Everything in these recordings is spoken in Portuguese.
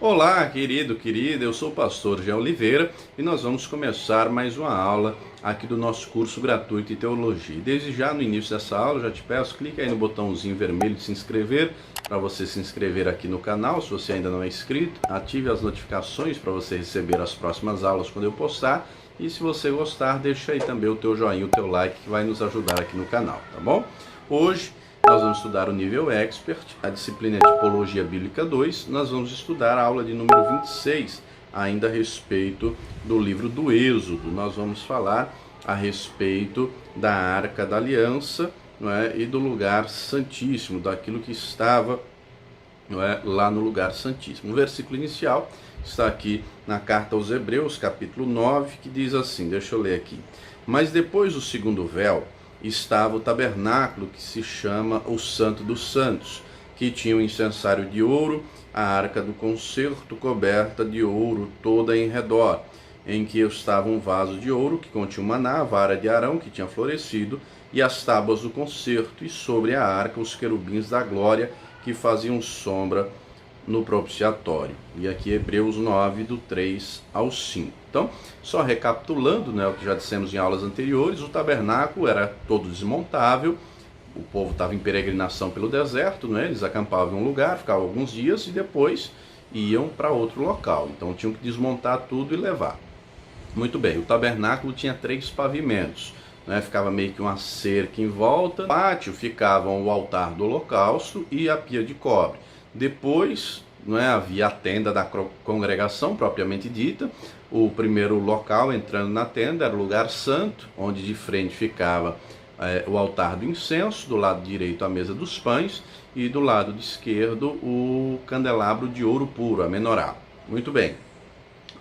Olá, querida, eu sou o pastor Jean Oliveira e nós vamos começar mais uma aula aqui do nosso curso gratuito de teologia. E desde já, no início dessa aula, eu já te peço, clique aí no botãozinho vermelho de se inscrever, para você se inscrever aqui no canal, se você ainda não é inscrito, ative as notificações para você receber as próximas aulas quando eu postar, e se você gostar, deixa aí também o teu joinha, o teu like, que vai nos ajudar aqui no canal, tá bom? Hoje nós vamos estudar o nível Expert, a disciplina de Tipologia Bíblica 2. Nós vamos estudar a aula de número 26, ainda a respeito do livro do Êxodo. Nós vamos falar a respeito da Arca da Aliança, não é? E do lugar santíssimo, daquilo que estava, não é? Lá no lugar santíssimo. O versículo inicial está aqui na carta aos Hebreus, capítulo 9, que diz assim, deixa eu ler aqui. Mas depois do segundo véu, estava o tabernáculo, que se chama o Santo dos Santos, que tinha um incensário de ouro, a arca do concerto coberta de ouro toda em redor, em que estava um vaso de ouro que continha o maná, a vara de Arão que tinha florescido, e as tábuas do concerto, e sobre a arca os querubins da glória que faziam sombra no propiciatório. E aqui Hebreus 9, do 3 ao 5. Então, só recapitulando, né, o que já dissemos em aulas anteriores, o tabernáculo era todo desmontável, o povo estava em peregrinação pelo deserto, né, eles acampavam em um lugar, ficavam alguns dias e depois iam para outro local. Então tinham que desmontar tudo e levar. Muito bem, o tabernáculo tinha 3 pavimentos, né, ficava meio que uma cerca em volta. No pátio ficavam o altar do holocausto e a pia de cobre. Depois, não é, havia a tenda da congregação propriamente dita. O primeiro local entrando na tenda era o lugar santo, onde de frente ficava o altar do incenso, do lado direito a mesa dos pães e do lado esquerdo o candelabro de ouro puro, a menorá. Muito bem,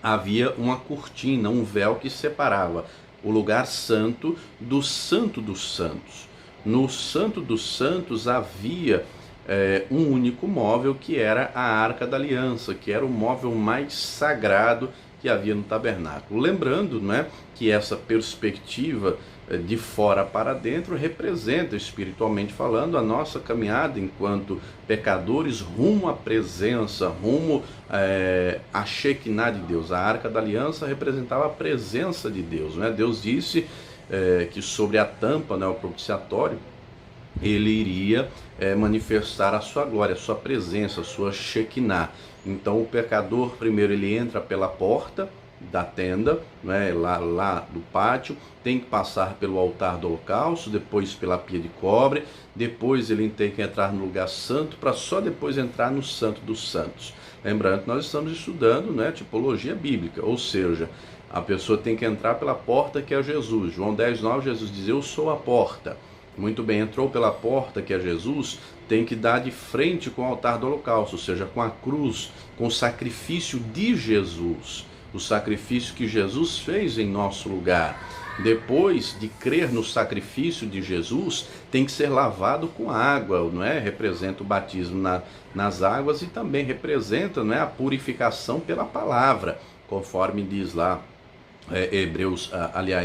havia uma cortina, um véu que separava o lugar santo do Santo dos Santos. No Santo dos Santos havia um único móvel, que era a Arca da Aliança, que era o móvel mais sagrado que havia no tabernáculo. Lembrando, né, que essa perspectiva de fora para dentro representa, espiritualmente falando, a nossa caminhada enquanto pecadores rumo à presença, rumo à Shekinah de Deus. A Arca da Aliança representava a presença de Deus, né? Deus disse que sobre a tampa, né, o propiciatório, ele iria manifestar a sua glória, a sua presença, a sua Shekinah. Então o pecador primeiro ele entra pela porta da tenda, né, lá do pátio, tem que passar pelo altar do holocausto, depois pela pia de cobre, depois ele tem que entrar no lugar santo, para só depois entrar no Santo dos Santos. Lembrando que nós estamos estudando, né, tipologia bíblica, ou seja, a pessoa tem que entrar pela porta, que é Jesus. João 10:9, Jesus diz, eu sou a porta. Muito bem, entrou pela porta, que é Jesus, tem que dar de frente com o altar do holocausto, ou seja, com a cruz, com o sacrifício de Jesus, o sacrifício que Jesus fez em nosso lugar. Depois de crer no sacrifício de Jesus, tem que ser lavado com água, não é? Representa o batismo nas águas e também representa, não é, a purificação pela palavra, conforme diz lá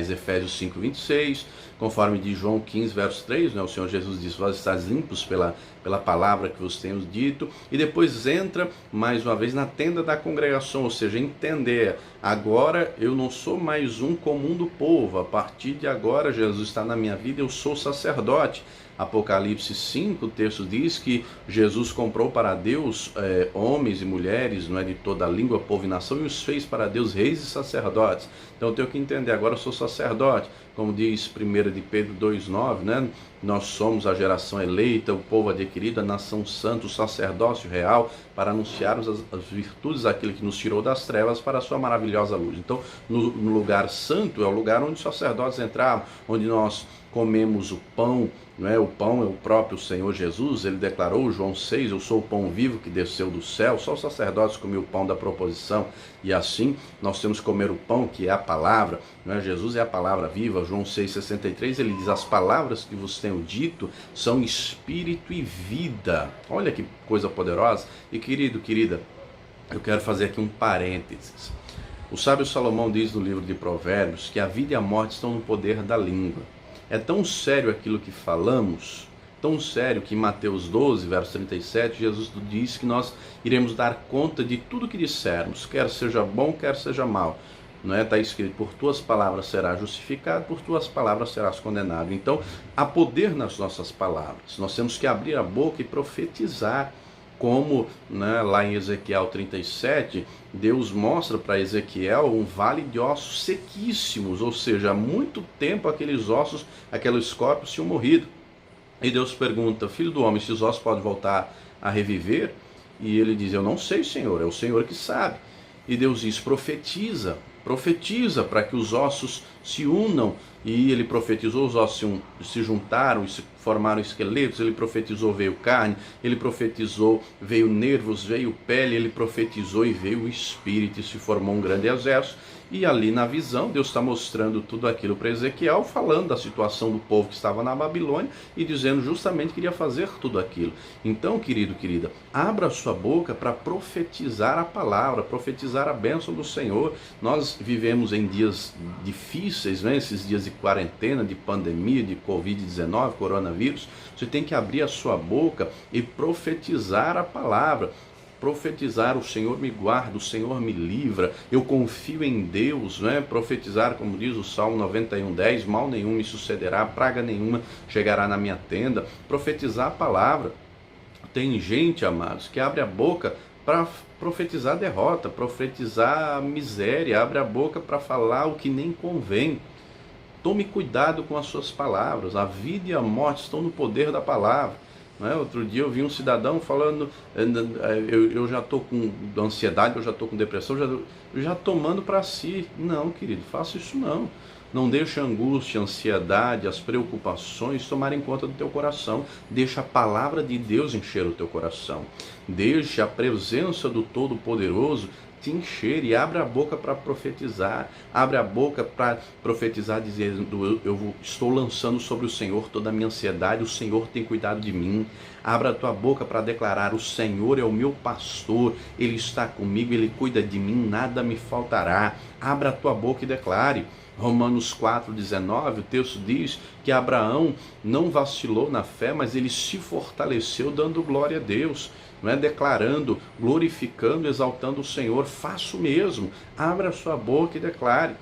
Efésios 5:26, conforme diz João 15, verso 3, né, o Senhor Jesus diz, vós estáis limpos pela palavra que vos tenho dito, e depois entra mais uma vez na tenda da congregação, ou seja, entender, agora eu não sou mais um comum do povo, a partir de agora Jesus está na minha vida, eu sou sacerdote. Apocalipse 5, o texto diz que Jesus comprou para Deus homens e mulheres, não é, de toda a língua, povo e nação, e os fez para Deus reis e sacerdotes. Então eu tenho que entender, agora eu sou sacerdote, como diz 1 de Pedro 2:9, né? Nós somos a geração eleita, o povo adquirido, a nação santa, o sacerdócio real, para anunciarmos as virtudes daquele que nos tirou das trevas para a sua maravilhosa luz. Então, no lugar santo é o lugar onde os sacerdotes entravam, onde nós comemos o pão, não é? O pão é o próprio Senhor Jesus, ele declarou, João 6, eu sou o pão vivo que desceu do céu. Só os sacerdotes comiam o pão da proposição, e assim nós temos que comer o pão, que é a palavra, não é? Jesus é a palavra viva. João 6,63, ele diz, as palavras que vos tenho dito são espírito e vida. Olha que coisa poderosa. E querida, eu quero fazer aqui um parênteses. O sábio Salomão diz no livro de Provérbios que a vida e a morte estão no poder da língua. É tão sério aquilo que falamos, tão sério que em Mateus 12, verso 37, Jesus diz que nós iremos dar conta de tudo que dissermos, quer seja bom, quer seja mal. Não é? Está escrito, por tuas palavras serás justificado, por tuas palavras serás condenado. Então, há poder nas nossas palavras. Nós temos que abrir a boca e profetizar, como, né, lá em Ezequiel 37, Deus mostra para Ezequiel um vale de ossos sequíssimos, ou seja, há muito tempo aqueles ossos, aqueles corpos tinham morrido. E Deus pergunta, filho do homem, esses ossos podem voltar a reviver? E ele diz, eu não sei, Senhor, é o Senhor que sabe. E Deus diz, profetiza para que os ossos se unam. E ele profetizou, os ossos se juntaram e se formaram esqueletos. Ele profetizou, veio carne. Ele profetizou, veio nervos, veio pele. Ele profetizou e veio o espírito e se formou um grande exército. E ali na visão, Deus está mostrando tudo aquilo para Ezequiel, falando da situação do povo que estava na Babilônia e dizendo justamente que iria fazer tudo aquilo. Então, querido, querida, abra a sua boca para profetizar a palavra, profetizar a bênção do Senhor. Nós vivemos em dias difíceis, né? Esses dias de quarentena, de pandemia, de Covid-19, coronavírus. Você tem que abrir a sua boca e profetizar a palavra. Profetizar, o Senhor me guarda, o Senhor me livra, eu confio em Deus, né? Profetizar, como diz o Salmo 91:10, mal nenhum me sucederá, praga nenhuma chegará na minha tenda. Profetizar a palavra. Tem gente, amados, que abre a boca para profetizar derrota, profetizar miséria, abre a boca para falar o que nem convém. Tome cuidado com as suas palavras, a vida e a morte estão no poder da palavra. Outro dia eu vi um cidadão falando, eu já estou com ansiedade, eu já estou com depressão, já tomando para si. Não, querido, faça isso não. Não deixe a angústia, a ansiedade, as preocupações tomarem conta do teu coração. Deixa a palavra de Deus encher o teu coração. Deixe a presença do Todo-Poderoso te encher e abre a boca para profetizar. Abre a boca para profetizar dizendo, eu estou lançando sobre o Senhor toda a minha ansiedade, o Senhor tem cuidado de mim. Abra a tua boca para declarar, o Senhor é o meu pastor, Ele está comigo, Ele cuida de mim, nada me faltará. Abra a tua boca e declare. Romanos 4,19, o texto diz que Abraão não vacilou na fé, mas ele se fortaleceu dando glória a Deus, não é? Declarando, glorificando, exaltando o Senhor. Faça o mesmo, abra a sua boca e declare.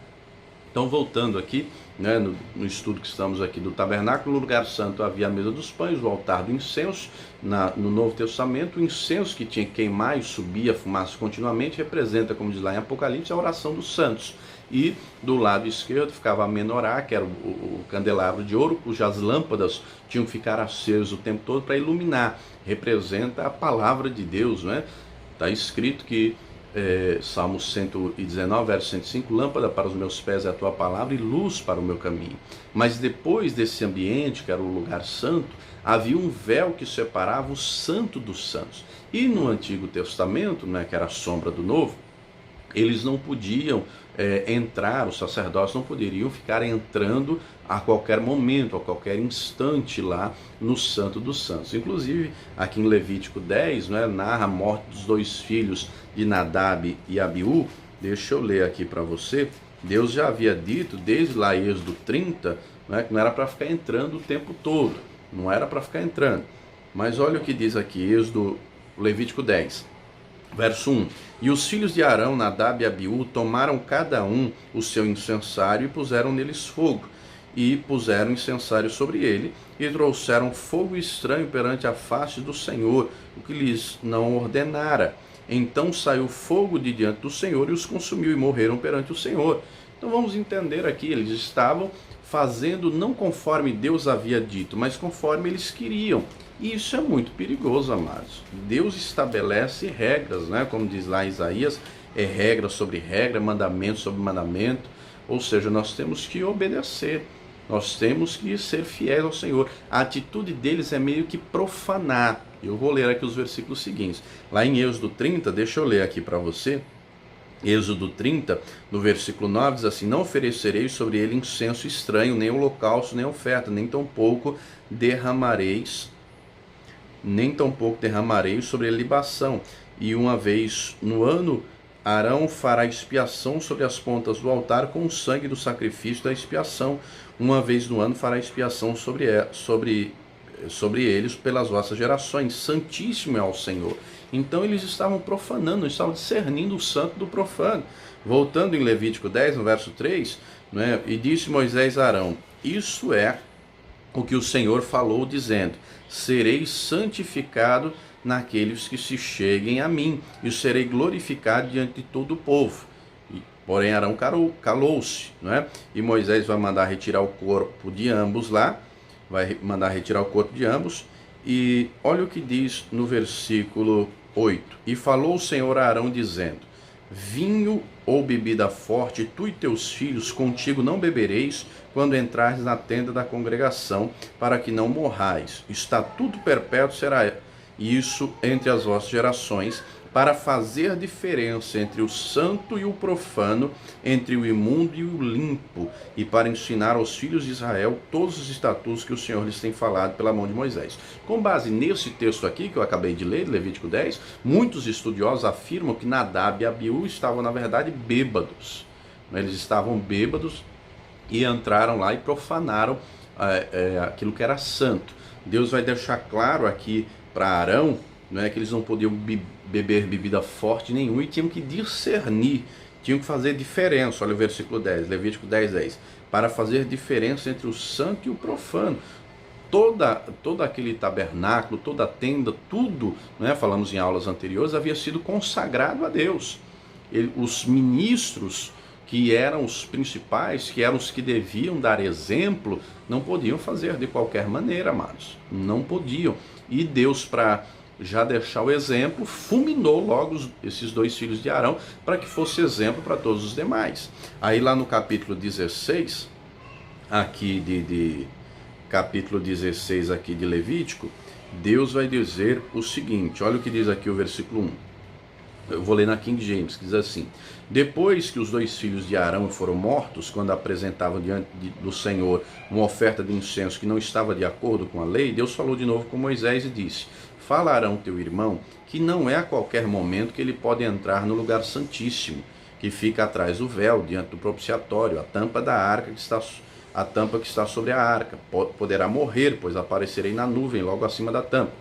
Então, voltando aqui, né, no estudo que estamos aqui do tabernáculo, no lugar santo havia a mesa dos pães, o altar do incenso. No Novo Testamento, o incenso que tinha que queimar e subia fumaça continuamente representa, como diz lá em Apocalipse, a oração dos santos. E do lado esquerdo ficava a menorá, que era o candelabro de ouro, cujas lâmpadas tinham que ficar acesas o tempo todo para iluminar. Representa a palavra de Deus, né? Está escrito que Salmo 119, verso 105, lâmpada para os meus pés é a tua palavra e luz para o meu caminho. Mas depois desse ambiente, que era o lugar santo, havia um véu que separava o santo dos santos. E no Antigo Testamento, né, que era a sombra do Novo, eles não podiam entrar, os sacerdotes não poderiam ficar entrando a qualquer momento, a qualquer instante lá no Santo dos Santos. Inclusive, aqui em Levítico 10, né, narra a morte dos dois filhos de Nadab e Abiú. Deixa eu ler aqui para você. Deus já havia dito, desde lá em Êxodo 30, né, que não era para ficar entrando o tempo todo. Não era para ficar entrando. Mas olha o que diz aqui, Levítico 10. Verso 1, e os filhos de Arão, Nadab e Abiú, tomaram cada um o seu incensário e puseram neles fogo, e puseram incensário sobre ele, e trouxeram fogo estranho perante a face do Senhor, o que lhes não ordenara. Então saiu fogo de diante do Senhor e os consumiu, e morreram perante o Senhor. Então vamos entender aqui, eles estavam fazendo não conforme Deus havia dito, mas conforme eles queriam. E isso é muito perigoso, amados. Deus estabelece regras, né? Como diz lá Isaías, é regra sobre regra, mandamento sobre mandamento. Ou seja, nós temos que obedecer, nós temos que ser fiéis ao Senhor. A atitude deles é meio que profanar. Eu vou ler aqui os versículos seguintes. Lá em Êxodo 30, deixa eu ler aqui para você. Êxodo 30, no versículo 9, diz assim, não oferecereis sobre ele incenso estranho, nem holocausto, nem oferta, nem tampouco derramareis sobre ele libação. E uma vez no ano, Arão fará expiação sobre as pontas do altar com o sangue do sacrifício da expiação. Uma vez no ano fará expiação sobre sobre eles pelas vossas gerações, santíssimo é ao Senhor. Então eles estavam profanando, estavam discernindo o santo do profano. Voltando em Levítico 10, no verso 3, né, e disse Moisés a Arão: isso é o que o Senhor falou, dizendo: serei santificado naqueles que se cheguem a mim, e serei glorificado diante de todo o povo. Porém Arão calou-se, não é? E Moisés vai mandar retirar o corpo de ambos lá, vai mandar retirar o corpo de ambos, e olha o que diz no versículo 8: e falou o Senhor a Arão, dizendo: vinho ou bebida forte, tu e teus filhos contigo não bebereis, quando entrares na tenda da congregação, para que não morrais. Estatuto perpétuo será isso entre as vossas gerações, para fazer diferença entre o santo e o profano, entre o imundo e o limpo, e para ensinar aos filhos de Israel todos os estatutos que o Senhor lhes tem falado pela mão de Moisés. Com base nesse texto aqui, que eu acabei de ler, Levítico 10, muitos estudiosos afirmam que Nadab e Abiú estavam, na verdade, bêbados. Eles estavam bêbados e entraram lá e profanaram aquilo que era santo. Deus vai deixar claro aqui para Arão, não é, que eles não podiam beber bebida forte nenhuma e tinham que discernir, tinham que fazer diferença. Olha o versículo 10, Levítico 10, 10. Para fazer diferença entre o santo e o profano. Todo aquele tabernáculo, toda a tenda, tudo, né, falamos em aulas anteriores, havia sido consagrado a Deus. Os ministros, que eram os principais, que eram os que deviam dar exemplo, não podiam fazer de qualquer maneira, amados. Não podiam. E Deus, para já deixar o exemplo, fulminou logo esses dois filhos de Arão, para que fosse exemplo para todos os demais. Aí lá no capítulo 16, aqui capítulo 16 aqui de Levítico, Deus vai dizer o seguinte, olha o que diz aqui o versículo 1. Eu vou ler na King James, que diz assim: depois que os dois filhos de Arão foram mortos, quando apresentavam diante do Senhor uma oferta de incenso que não estava de acordo com a lei, Deus falou de novo com Moisés e disse: fala a Arão teu irmão, que não é a qualquer momento que ele pode entrar no lugar santíssimo, que fica atrás do véu, diante do propiciatório, a tampa da arca a tampa que está sobre a arca. Poderá morrer, pois aparecerei na nuvem logo acima da tampa.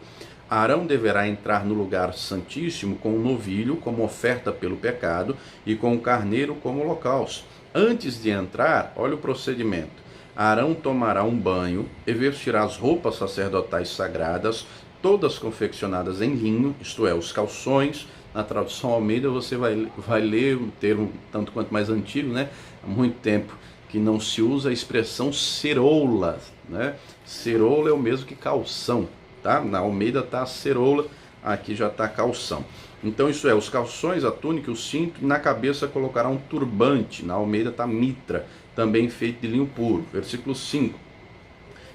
Arão deverá entrar no lugar santíssimo com o novilho como oferta pelo pecado e com o carneiro como holocausto. Antes de entrar, olha o procedimento. Arão tomará um banho e vestirá as roupas sacerdotais sagradas, todas confeccionadas em linho, isto é, os calções. Na tradução Almeida você vai ler um termo tanto quanto mais antigo, né? Há muito tempo que não se usa a expressão ceroula, né? Ceroula é o mesmo que calção. Tá? Na Almeida está a ceroula, aqui já está calção. Então isso é, os calções, a túnica, o cinto, e na cabeça colocará um turbante. Na Almeida está mitra, também feito de linho puro. Versículo 5.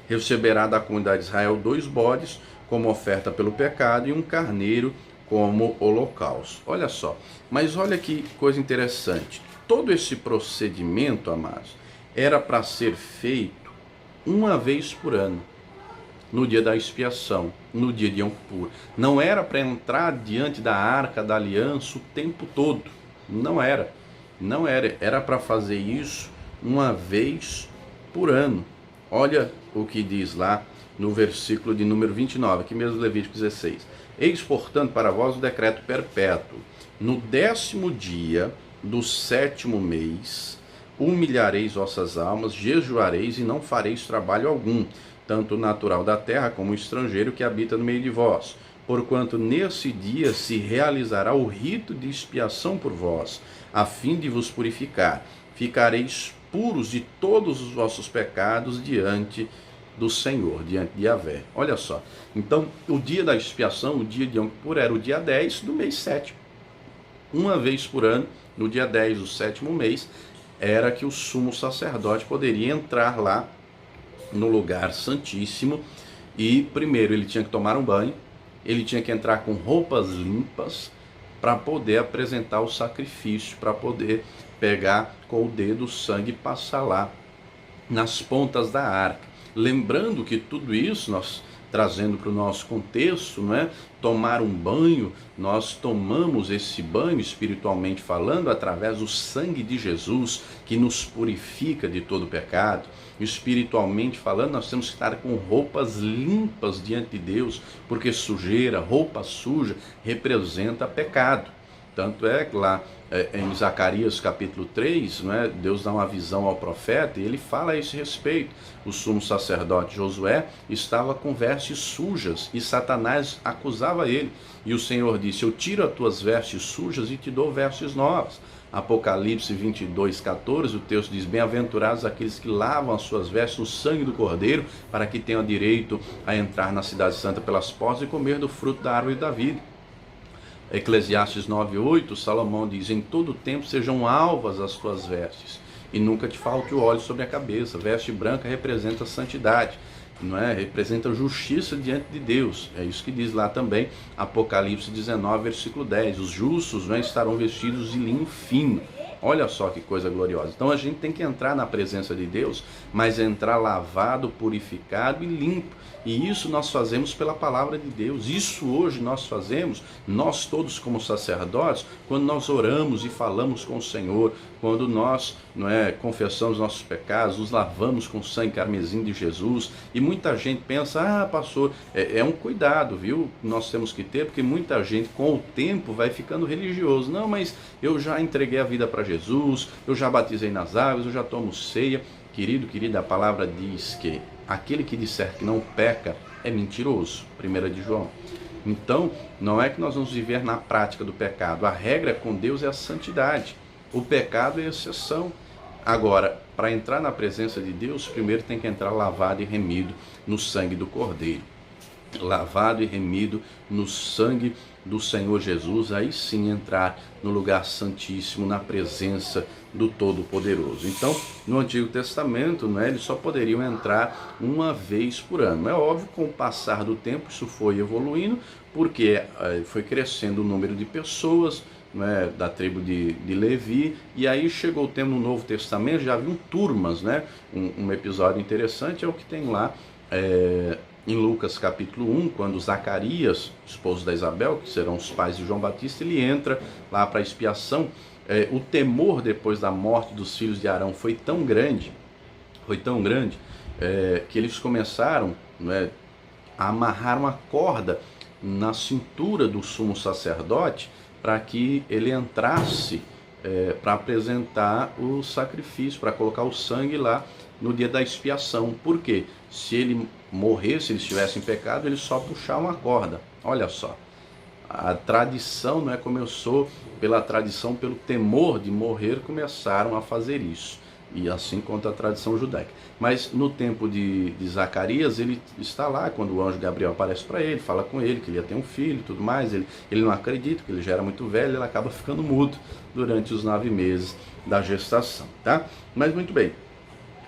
Receberá da comunidade de Israel 2 bodes como oferta pelo pecado e um carneiro como holocausto. Olha só, mas olha que coisa interessante. Todo esse procedimento, amados, era para ser feito uma vez por ano. No dia da expiação, no dia de Yom Kippur. Não era para entrar diante da arca da aliança o tempo todo. Não era. Não era. Era para fazer isso uma vez por ano. Olha o que diz lá no versículo de número 29, aqui mesmo Levítico 16. Eis, portanto, para vós o decreto perpétuo. No 10º dia do 7º mês, humilhareis vossas almas, jejuareis e não fareis trabalho algum, tanto o natural da terra como o estrangeiro que habita no meio de vós. Porquanto nesse dia se realizará o rito de expiação por vós, a fim de vos purificar. Ficareis puros de todos os vossos pecados diante do Senhor, diante de Yahvé. Olha só, então o dia da expiação, o dia de Yom Kippur, era o dia 10 do mês 7. Uma vez por ano, no dia 10 do 7º mês, era que o sumo sacerdote poderia entrar lá no lugar santíssimo e primeiro ele tinha que tomar um banho, ele tinha que entrar com roupas limpas para poder apresentar o sacrifício, para poder pegar com o dedo o sangue e passar lá nas pontas da arca. Lembrando que tudo isso trazendo para o nosso contexto, não é? Tomar um banho, nós tomamos esse banho espiritualmente falando através do sangue de Jesus, que nos purifica de todo pecado. Espiritualmente falando, nós temos que estar com roupas limpas diante de Deus, porque sujeira, roupa suja, representa pecado. Tanto é que lá em Zacarias capítulo 3, né, Deus dá uma visão ao profeta e ele fala a esse respeito. O sumo sacerdote Josué estava com vestes sujas e Satanás acusava ele. E o Senhor disse: eu tiro as tuas vestes sujas e te dou vestes novas. Apocalipse 22:14, o texto diz: bem-aventurados aqueles que lavam as suas vestes no sangue do Cordeiro, para que tenham direito a entrar na cidade santa pelas portas e comer do fruto da árvore da vida. Eclesiastes 9:8, Salomão diz: em todo tempo sejam alvas as tuas vestes, e nunca te falte o óleo sobre a cabeça. Veste branca representa santidade, não é? Representa justiça diante de Deus. É isso que diz lá também, Apocalipse 19, versículo 10. Os justos, não é, estarão vestidos de linho fino. Olha só que coisa gloriosa. Então a gente tem que entrar na presença de Deus, mas entrar lavado, purificado e limpo. E isso nós fazemos pela palavra de Deus. Isso hoje nós fazemos, nós todos como sacerdotes, quando nós oramos e falamos com o Senhor, quando nós, não é, confessamos nossos pecados, nos lavamos com o sangue carmesim de Jesus. E muita gente pensa: pastor, é um cuidado, viu? Nós temos que ter, porque muita gente com o tempo vai ficando religioso. Não, mas eu já entreguei a vida para Jesus, eu já batizei nas águas, eu já tomo ceia. Querido, querida, a palavra diz que aquele que disser que não peca é mentiroso, 1 de João. Então, não é que nós vamos viver na prática do pecado. A regra com Deus é a santidade. O pecado é a exceção. Agora, para entrar na presença de Deus, primeiro tem que entrar lavado e remido no sangue do Cordeiro. Lavado e remido no sangue do Senhor Jesus, aí sim entrar no lugar santíssimo, na presença do Todo-Poderoso. Então, no Antigo Testamento, né, eles só poderiam entrar uma vez por ano. É óbvio, com o passar do tempo, isso foi evoluindo, porque foi crescendo o número de pessoas, né, da tribo de Levi, e aí chegou o tempo no Novo Testamento, já haviam turmas, né? Um episódio interessante é o que tem lá em Lucas capítulo 1, quando Zacarias, esposo da Isabel, que serão os pais de João Batista, ele entra lá para a expiação. O temor depois da morte dos filhos de Arão foi tão grande, que eles começaram, né, a amarrar uma corda na cintura do sumo sacerdote para que ele entrasse para apresentar o sacrifício, para colocar o sangue lá no dia da expiação. Por quê? Se ele morresse, se ele estivesse em pecado, ele só puxar uma corda. Olha só, a tradição, não é, começou pela tradição, pelo temor de morrer, começaram a fazer isso. E assim conta a tradição judaica. Mas no tempo de Zacarias, ele está lá, quando o anjo Gabriel aparece para ele, fala com ele que ele ia ter um filho e tudo mais. Ele não acredita, porque ele já era muito velho, ele acaba ficando mudo durante os 9 meses da gestação, tá? Mas muito bem,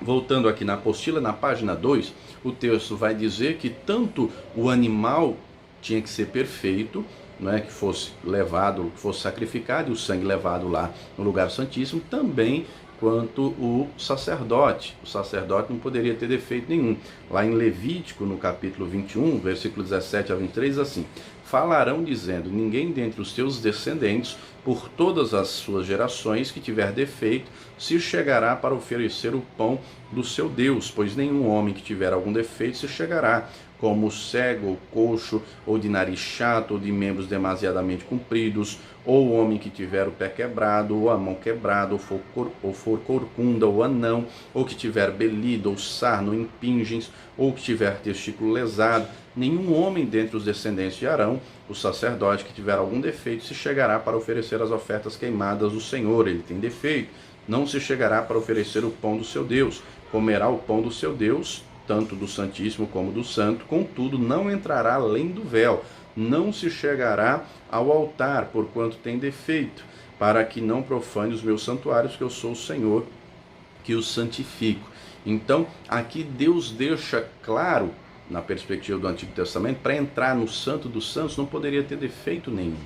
voltando aqui na apostila, na página 2, o texto vai dizer que tanto o animal tinha que ser perfeito, não é, que fosse levado, que fosse sacrificado, e o sangue levado lá no lugar santíssimo, também quanto o sacerdote. O sacerdote não poderia ter defeito nenhum. Lá em Levítico, no capítulo 21, versículo 17 a 23, assim: falarão dizendo: ninguém dentre os teus descendentes, por todas as suas gerações, que tiver defeito, se chegará para oferecer o pão do seu Deus, pois nenhum homem que tiver algum defeito se chegará, como cego, ou coxo, ou de nariz chato, ou de membros demasiadamente compridos, ou o homem que tiver o pé quebrado, ou a mão quebrada, ou for corcunda, ou anão, ou que tiver belido, ou sarno, ou impingens, ou que tiver testículo lesado. Nenhum homem dentre os descendentes de Arão, o sacerdote, que tiver algum defeito, se chegará para oferecer as ofertas queimadas do Senhor. Ele tem defeito. Não se chegará para oferecer o pão do seu Deus. Comerá o pão do seu Deus, tanto do Santíssimo como do Santo, contudo não entrará além do véu, não se chegará ao altar, porquanto tem defeito, para que não profane os meus santuários, que eu sou o Senhor, que os santifico. Então, aqui Deus deixa claro, na perspectiva do Antigo Testamento, para entrar no Santo dos Santos não poderia ter defeito nenhum.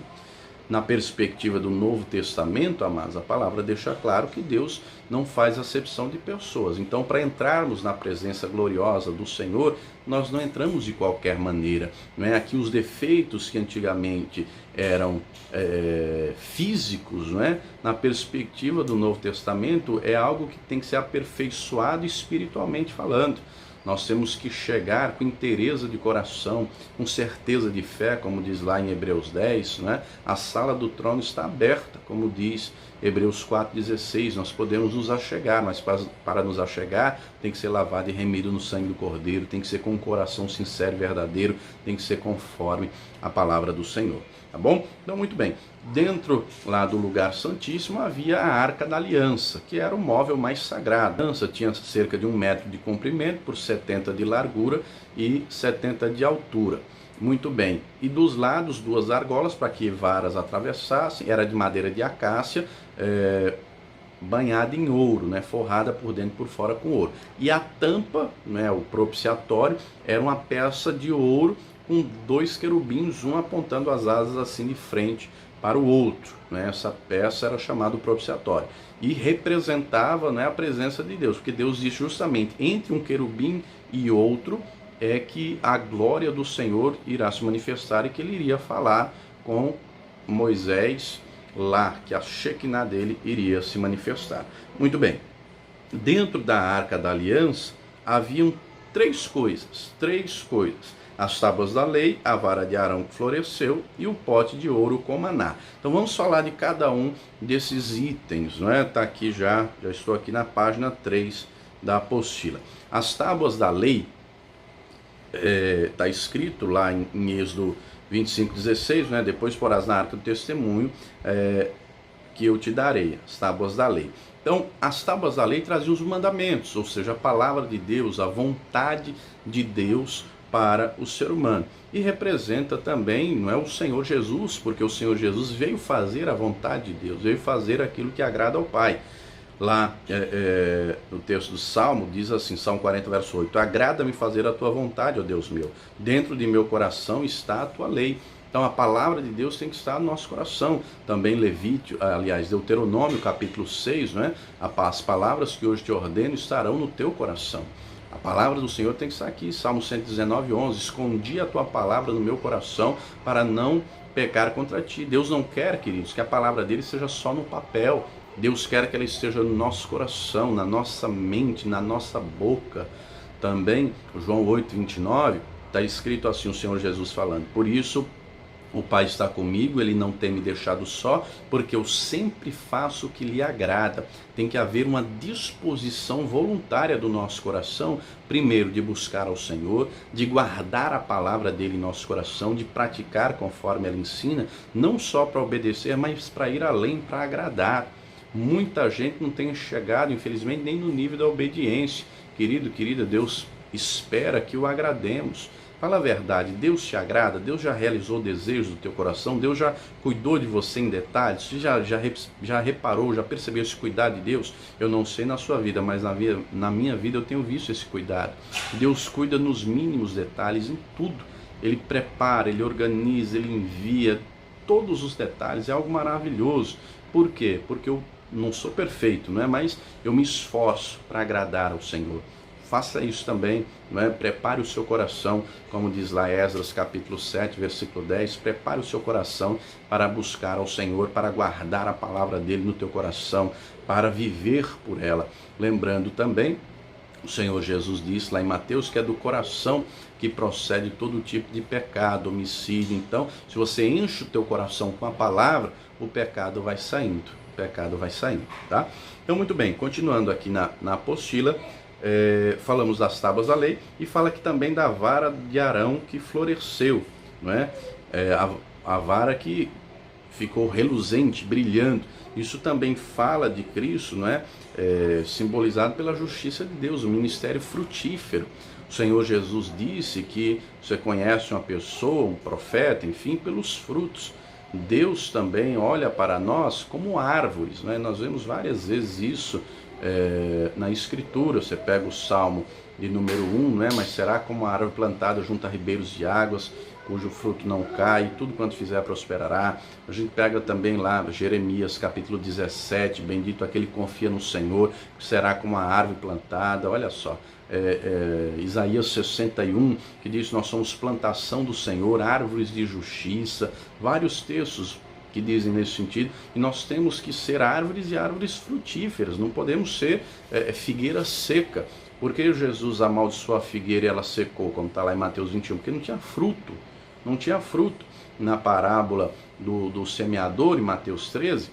Na perspectiva do Novo Testamento, amados, a palavra deixa claro que Deus não faz acepção de pessoas. Então, para entrarmos na presença gloriosa do Senhor, nós não entramos de qualquer maneira. Não é? Aqui os defeitos que antigamente eram físicos, não é? Na perspectiva do Novo Testamento, é algo que tem que ser aperfeiçoado espiritualmente falando. Nós temos que chegar com inteireza de coração, com certeza de fé, como diz lá em Hebreus 10, né? A sala do trono está aberta, como diz Hebreus 4,16. Nós podemos nos achegar, mas para nos achegar tem que ser lavado e remido no sangue do Cordeiro, tem que ser com um coração sincero e verdadeiro, tem que ser conforme a palavra do Senhor. Tá bom? Então, muito bem. Dentro lá do lugar santíssimo havia a Arca da Aliança, que era o móvel mais sagrado. A aliança tinha cerca de 1 metro de comprimento por 70 de largura e 70 de altura. Muito bem. E dos lados, 2 argolas para que varas atravessassem. Era de madeira de acácia, banhada em ouro, né, forrada por dentro e por fora com ouro. E a tampa, né, o propiciatório, era uma peça de ouro com 2 querubins, um apontando as asas assim de frente para o outro. Né? Essa peça era chamada propiciatório e representava, né, a presença de Deus, porque Deus disse justamente entre um querubim e outro é que a glória do Senhor irá se manifestar e que ele iria falar com Moisés lá, que a Shekinah dele iria se manifestar. Muito bem, dentro da Arca da Aliança haviam 3 coisas, as tábuas da lei, a vara de Arão que floresceu e o pote de ouro com maná. Então vamos falar de cada um desses itens, não é? Tá aqui já estou aqui na página 3 da apostila. As tábuas da lei, está escrito lá em Êxodo 25:16, né? Depois porás na arca do testemunho que eu te darei, as tábuas da lei. Então, as tábuas da lei traziam os mandamentos, ou seja, a palavra de Deus, a vontade de Deus para o ser humano. E representa também, não é, o Senhor Jesus, porque o Senhor Jesus veio fazer a vontade de Deus, veio fazer aquilo que agrada ao Pai. Lá no texto do Salmo, diz assim, Salmo 40, verso 8, agrada-me fazer a tua vontade, ó Deus meu, dentro de meu coração está a tua lei. Então a palavra de Deus tem que estar no nosso coração. Também Deuteronômio capítulo 6, né? As palavras que hoje te ordeno estarão no teu coração. A palavra do Senhor tem que estar aqui, Salmo 119, 11, escondi a tua palavra no meu coração para não pecar contra ti. Deus não quer, queridos, que a palavra dele seja só no papel. Deus quer que ela esteja no nosso coração, na nossa mente, na nossa boca. Também, João 8, 29, está escrito assim, o Senhor Jesus falando, por isso o Pai está comigo, Ele não tem me deixado só, porque eu sempre faço o que lhe agrada. Tem que haver uma disposição voluntária do nosso coração, primeiro de buscar ao Senhor, de guardar a palavra dele em nosso coração, de praticar conforme ela ensina, não só para obedecer, mas para ir além, para agradar. Muita gente não tem chegado, infelizmente, nem no nível da obediência. Querido, querida, Deus espera que o agrademos. Fala a verdade, Deus te agrada, Deus já realizou desejos do teu coração, Deus já cuidou de você em detalhes, você já reparou, já percebeu esse cuidado de Deus? Eu não sei na sua vida, mas na minha vida eu tenho visto esse cuidado. Deus cuida nos mínimos detalhes, em tudo. Ele prepara, Ele organiza, Ele envia todos os detalhes, é algo maravilhoso. Por quê? Porque eu não sou perfeito, não é? Mas eu me esforço para agradar ao Senhor. Faça isso também, não é? Prepare o seu coração, como diz lá Esdras capítulo 7, versículo 10, prepare o seu coração para buscar ao Senhor, para guardar a palavra dele no teu coração, para viver por ela. Lembrando também, o Senhor Jesus disse lá em Mateus que é do coração que procede todo tipo de pecado, homicídio. Então, se você enche o teu coração com a palavra, o pecado vai saindo, tá? Então, muito bem, continuando aqui na apostila, falamos das tábuas da lei e fala aqui também da vara de Arão que floresceu, não é? A vara que ficou reluzente, brilhando. Isso também fala de Cristo, não é? Simbolizado pela justiça de Deus, o ministério frutífero. O Senhor Jesus disse que você conhece uma pessoa, um profeta, enfim, pelos frutos. Deus também olha para nós como árvores, não é? Nós vemos várias vezes isso na Escritura. Você pega o Salmo de número 1, né? Mas será como uma árvore plantada junto a ribeiros de águas, cujo fruto não cai, tudo quanto fizer prosperará. A gente pega também lá Jeremias capítulo 17, bendito aquele que confia no Senhor, que será como a árvore plantada. Olha só, Isaías 61, que diz: nós somos plantação do Senhor, árvores de justiça. Vários textos que dizem nesse sentido, e nós temos que ser árvores e árvores frutíferas, não podemos ser figueira seca. Porque Jesus amaldiçoou a figueira e ela secou, como está lá em Mateus 21? Porque não tinha fruto, não tinha fruto. Na parábola do semeador, em Mateus 13,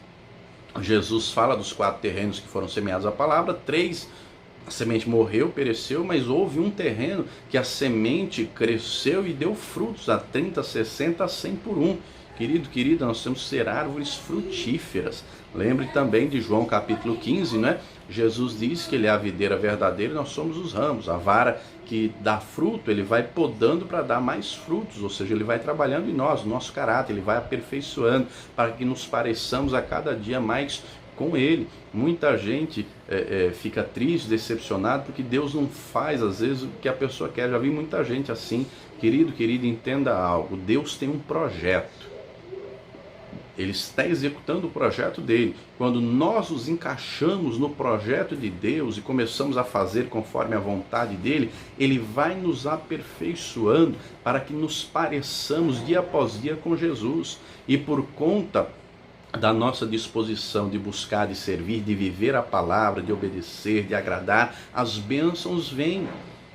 Jesus fala dos 4 terrenos que foram semeados a palavra. 3, a semente morreu, pereceu, mas houve um terreno que a semente cresceu e deu frutos a 30, 60, 100 por um. Querido, querida, nós temos que ser árvores frutíferas. Lembre também de João capítulo 15, né? Jesus diz que ele é a videira verdadeira e nós somos os ramos. A vara que dá fruto, ele vai podando para dar mais frutos, ou seja, ele vai trabalhando em nós, no nosso caráter, ele vai aperfeiçoando para que nos pareçamos a cada dia mais com ele. Muita gente fica triste, decepcionado, porque Deus não faz às vezes o que a pessoa quer. Já vi muita gente assim. Querido, querida, entenda algo. Deus tem um projeto. Ele está executando o projeto dele. Quando nós nos encaixamos no projeto de Deus e começamos a fazer conforme a vontade dele, ele vai nos aperfeiçoando para que nos pareçamos dia após dia com Jesus. E por conta da nossa disposição de buscar, de servir, de viver a palavra, de obedecer, de agradar, as bênçãos vêm.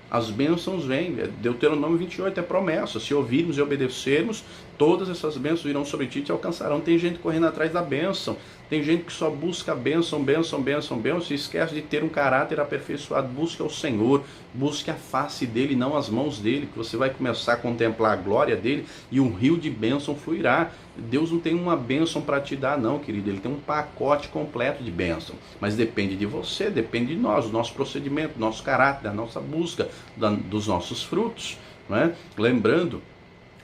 As bênçãos vêm. Deuteronômio 28 é promessa: se ouvirmos e obedecermos, todas essas bênçãos virão sobre ti e te alcançarão. Tem gente correndo atrás da bênção, tem gente que só busca bênção, bênção, bênção, bênção, e esquece de ter um caráter aperfeiçoado. Busque ao Senhor, busque a face dele, não as mãos dele, que você vai começar a contemplar a glória dele e um rio de bênção fluirá. Deus não tem uma bênção para te dar não, querido, ele tem um pacote completo de bênção, mas depende de você, depende de nós, do nosso procedimento, do nosso caráter, da nossa busca, dos nossos frutos, não é? Lembrando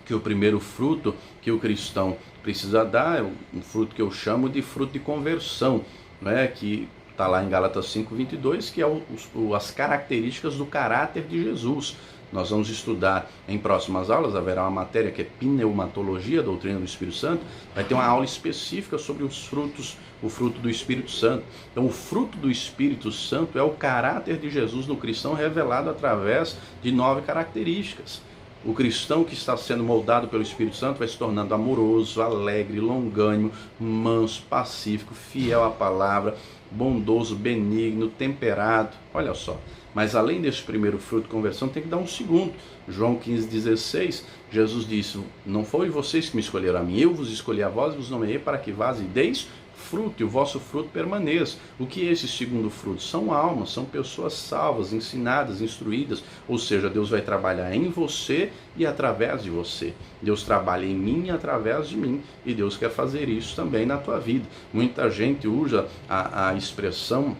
que o primeiro fruto que o cristão precisa dar é um fruto que eu chamo de fruto de conversão, né? Que está lá em Gálatas 5:22, que é as características do caráter de Jesus. Nós vamos estudar em próximas aulas, haverá uma matéria que é pneumatologia, doutrina do Espírito Santo, vai ter uma aula específica sobre os frutos, o fruto do Espírito Santo. Então o fruto do Espírito Santo é o caráter de Jesus no cristão revelado através de 9 características. O cristão que está sendo moldado pelo Espírito Santo vai se tornando amoroso, alegre, longânimo, manso, pacífico, fiel à palavra, bondoso, benigno, temperado. Olha só. Mas além desse primeiro fruto de conversão, tem que dar um segundo. João 15,16, Jesus disse: não foi vocês que me escolheram a mim, eu vos escolhi a vós e vos nomeei para que vós e deis fruto, e o vosso fruto permaneça. O que é esse segundo fruto? São almas, são pessoas salvas, ensinadas, instruídas. Ou seja, Deus vai trabalhar em você e através de você. Deus trabalha em mim e através de mim. E Deus quer fazer isso também na tua vida. Muita gente usa a expressão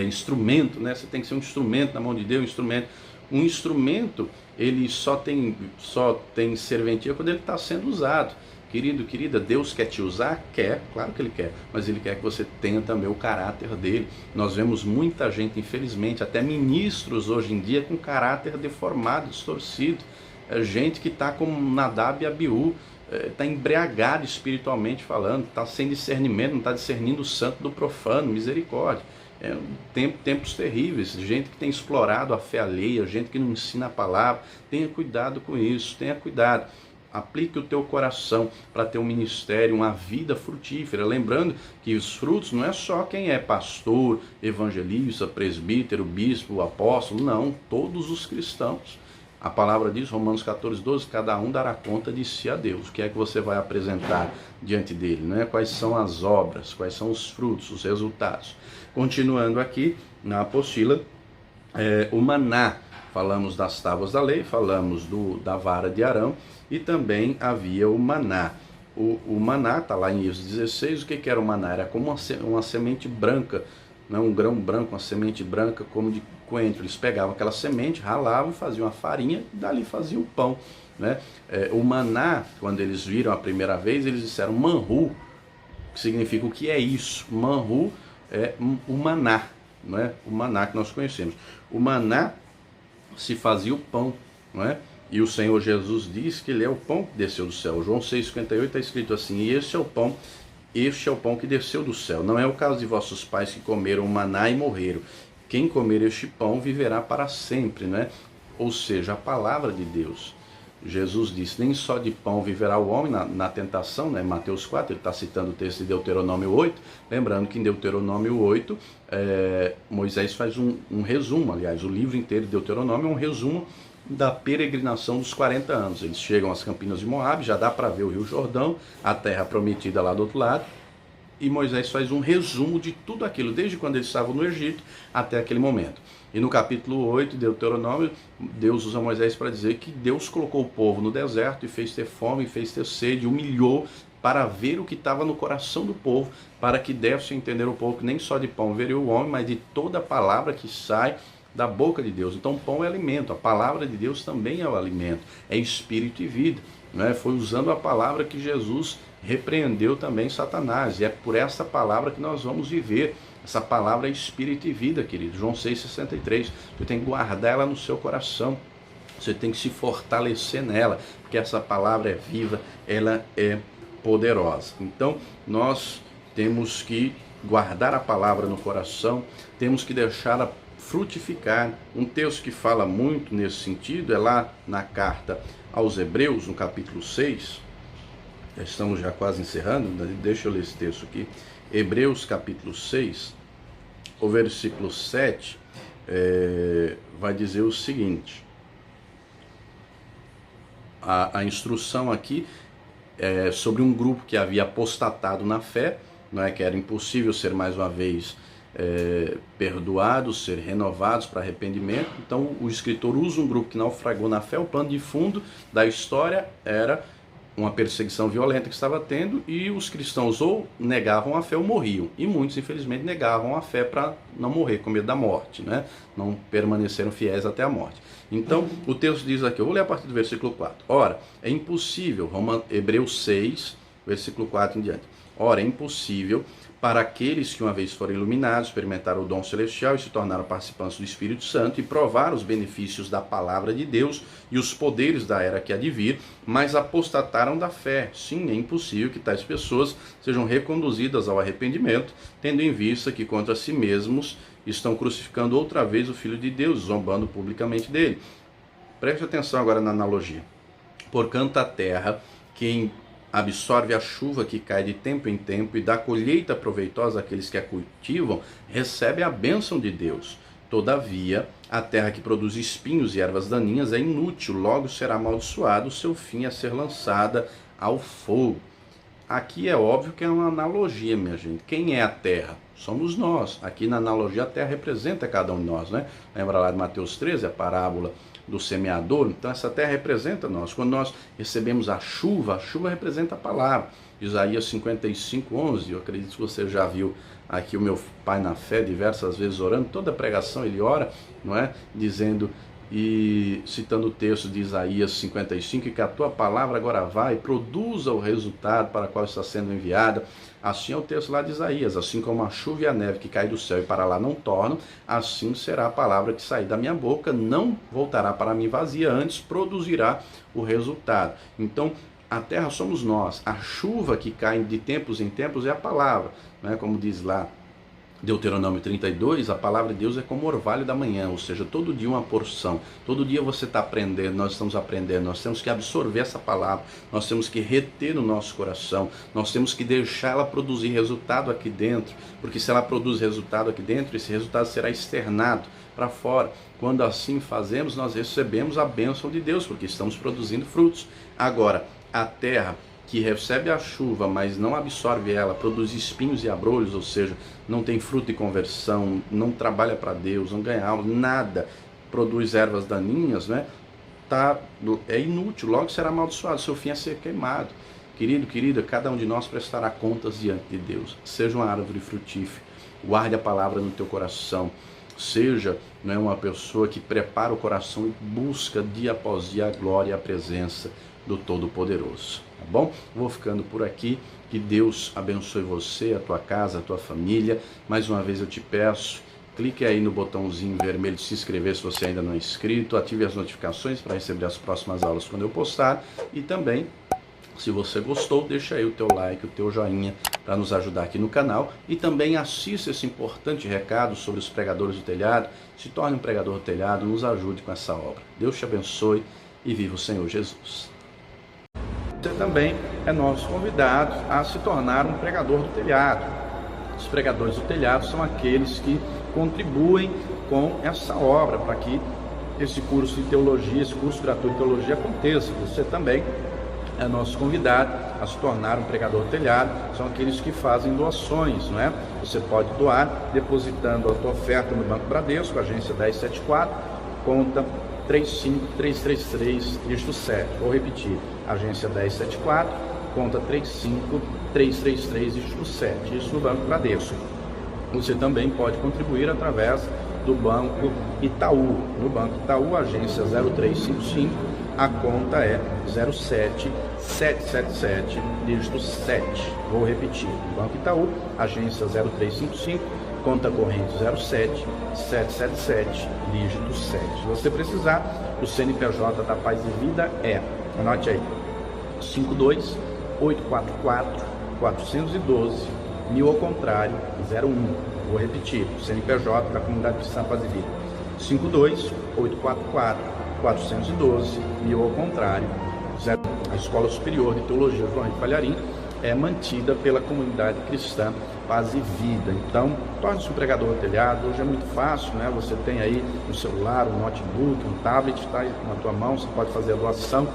instrumento, né? Você tem que ser um instrumento na mão de Deus, um instrumento, ele só tem serventia quando ele está sendo usado. Querido, querida, Deus quer te usar? Quer, claro que Ele quer, mas Ele quer que você tenha também o caráter dele. Nós vemos muita gente, infelizmente, até ministros hoje em dia, com caráter deformado, distorcido. Gente que está como Nadab e Abiú, está embriagado espiritualmente falando, está sem discernimento, não está discernindo o santo do profano, misericórdia. Tempos terríveis, gente que tem explorado a fé alheia, gente que não ensina a palavra. Tenha cuidado com isso, tenha cuidado. Aplique o teu coração para ter um ministério, uma vida frutífera. Lembrando que os frutos não é só quem é pastor, evangelista, presbítero, bispo, apóstolo, não, todos os cristãos. A palavra diz, Romanos 14:12, cada um dará conta de si a Deus. O que é que você vai apresentar diante dele, né? Quais são as obras, quais são os frutos, os resultados. Continuando aqui na apostila, o maná. Falamos das tábuas da lei, falamos da vara de Arão e também havia o maná. O maná está lá em Êxodo 16. O que era o maná? Era como uma semente branca, né? Um grão branco, uma semente branca como de coentro. Eles pegavam aquela semente, ralavam e faziam a farinha e dali faziam o pão, né? O maná, quando eles viram a primeira vez, eles disseram manhu, que significa o que é isso? Manhu é o maná, não é? O maná que nós conhecemos. O maná se fazia o pão, não é? E o Senhor Jesus diz que ele é o pão que desceu do céu. João 6,58 está escrito assim: e este é o pão que desceu do céu. Não é o caso de vossos pais que comeram o maná e morreram. Quem comer este pão viverá para sempre, né? Ou seja, a palavra de Deus. Jesus disse: nem só de pão viverá o homem na tentação, né? Mateus 4, ele está citando o texto de Deuteronômio 8, lembrando que em Deuteronômio 8, Moisés faz um resumo, aliás, o livro inteiro de Deuteronômio é um resumo da peregrinação dos 40 anos. Eles chegam às Campinas de Moabe, já dá para ver o Rio Jordão, a terra prometida lá do outro lado, e Moisés faz um resumo de tudo aquilo, desde quando eles estavam no Egito até aquele momento. E no capítulo 8 de Deuteronômio, Deus usa Moisés para dizer que Deus colocou o povo no deserto e fez ter fome, fez ter sede, humilhou para ver o que estava no coração do povo, para que desse a entender o povo que nem só de pão viveria o homem, mas de toda a palavra que sai da boca de Deus. Então pão é alimento, a palavra de Deus também é o alimento, é espírito e vida, né? Foi usando a palavra que Jesus repreendeu também Satanás, e é por essa palavra que nós vamos viver. Essa palavra é espírito e vida, querido. João 6,63. Você tem que guardar ela no seu coração, você tem que se fortalecer nela, porque essa palavra é viva, ela é poderosa. Então nós temos que guardar a palavra no coração, temos que deixá-la frutificar. Um texto que fala muito nesse sentido é lá na carta aos Hebreus, no capítulo 6. Estamos já quase encerrando, deixa eu ler esse texto aqui. Hebreus capítulo 6, o versículo 7, vai dizer o seguinte: a instrução aqui é sobre um grupo que havia apostatado na fé, não é, que era impossível ser mais uma vez perdoados, ser renovados para arrependimento. Então o escritor usa um grupo que naufragou na fé. O plano de fundo da história era uma perseguição violenta que estava tendo, e os cristãos ou negavam a fé ou morriam, e muitos infelizmente negavam a fé para não morrer com medo da morte, né? Não permaneceram fiéis até a morte. Então o texto diz aqui, eu vou ler a partir do versículo 4. Ora, é impossível, Hebreus 6, versículo 4 em diante. Ora, é impossível para aqueles que uma vez foram iluminados, experimentaram o dom celestial e se tornaram participantes do Espírito Santo e provaram os benefícios da palavra de Deus e os poderes da era que há de vir, mas apostataram da fé. Sim, é impossível que tais pessoas sejam reconduzidas ao arrependimento, tendo em vista que contra si mesmos estão crucificando outra vez o Filho de Deus, zombando publicamente dele. Preste atenção agora na analogia. Porquanto a terra, quem absorve a chuva que cai de tempo em tempo e dá colheita proveitosa àqueles que a cultivam, recebe a bênção de Deus. Todavia, a terra que produz espinhos e ervas daninhas é inútil, logo será amaldiçoado, o seu fim é ser lançada ao fogo. Aqui é óbvio que é uma analogia, minha gente. Quem é a terra? Somos nós. Aqui na analogia a terra representa cada um de nós, né? Lembra lá de Mateus 13, a parábola do semeador? Então essa terra representa nós. Quando nós recebemos a chuva representa a palavra. Isaías 55:11, eu acredito que você já viu aqui o meu pai na fé diversas vezes orando, toda pregação ele ora, não é? Dizendo e citando o texto de Isaías 55, que a tua palavra agora vai e produza o resultado para o qual está sendo enviada. Assim é o texto lá de Isaías: assim como a chuva e a neve que cai do céu e para lá não tornam, assim será a palavra que sair da minha boca, não voltará para mim vazia, antes produzirá o resultado. Então a terra somos nós, a chuva que cai de tempos em tempos é a palavra, né? Como diz lá Deuteronômio 32, a palavra de Deus é como o orvalho da manhã, ou seja, todo dia uma porção, todo dia você está aprendendo, nós estamos aprendendo, nós temos que absorver essa palavra, nós temos que reter no nosso coração, nós temos que deixar ela produzir resultado aqui dentro, porque se ela produz resultado aqui dentro, esse resultado será externado para fora. Quando assim fazemos, nós recebemos a bênção de Deus, porque estamos produzindo frutos. Agora, a terra que recebe a chuva, mas não absorve ela, produz espinhos e abrolhos, ou seja, não tem fruto de conversão, não trabalha para Deus, não ganha alma, nada, produz ervas daninhas, né? É inútil, logo será amaldiçoado, seu fim é ser queimado. Querido, querida, cada um de nós prestará contas diante de Deus. Seja uma árvore frutífera, guarde a palavra no teu coração, seja, né, uma pessoa que prepara o coração e busca dia após dia a glória e a presença do Todo-Poderoso. Tá bom? Vou ficando por aqui. Que Deus abençoe você, a tua casa, a tua família. Mais uma vez eu te peço, Clique aí no botãozinho vermelho de se inscrever se você ainda não é inscrito, ative as notificações para receber as próximas aulas quando eu postar e também, se você gostou, deixa aí o teu like, o teu joinha para nos ajudar aqui no canal e também assista esse importante recado sobre os pregadores do telhado, se torne um pregador do telhado, nos ajude com essa obra. Deus te abençoe e viva o Senhor Jesus. Você também é nosso convidado a se tornar um pregador do telhado. Os pregadores do telhado são aqueles que contribuem com essa obra para que esse curso de teologia, esse curso gratuito de teologia aconteça. Você também é nosso convidado a se tornar um pregador do telhado, são aqueles que fazem doações, não é? Você pode doar depositando a tua oferta no Banco Bradesco, agência 1074, conta 35333, dígito 7. Vou repetir, agência 1074, conta 35333, dígito 7, isso no Banco Bradesco. Você também pode contribuir através do Banco Itaú. No Banco Itaú, agência 0355, a conta é 07777, dígito 7. Vou repetir, Banco Itaú, agência 0355, conta corrente 07777, dígito 7. Se você precisar, o CNPJ da Paz e Vida é, anote aí, 52844-412, 1000 ao contrário, 01. Vou repetir, o CNPJ da Comunidade Cristã Paz e Vida, 52844-412, 1000 ao contrário, 0. A Escola Superior de Teologia João Henrique Palharim é mantida pela Comunidade Cristã Paz e Vida. Então, torne-se um pregador do telhado. Hoje é muito fácil, né? Você tem aí um celular, um notebook, um tablet, está aí na tua mão, você pode fazer a doação,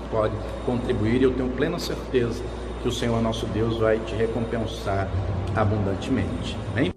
pode contribuir, e eu tenho plena certeza que o Senhor nosso Deus vai te recompensar abundantemente. Amém?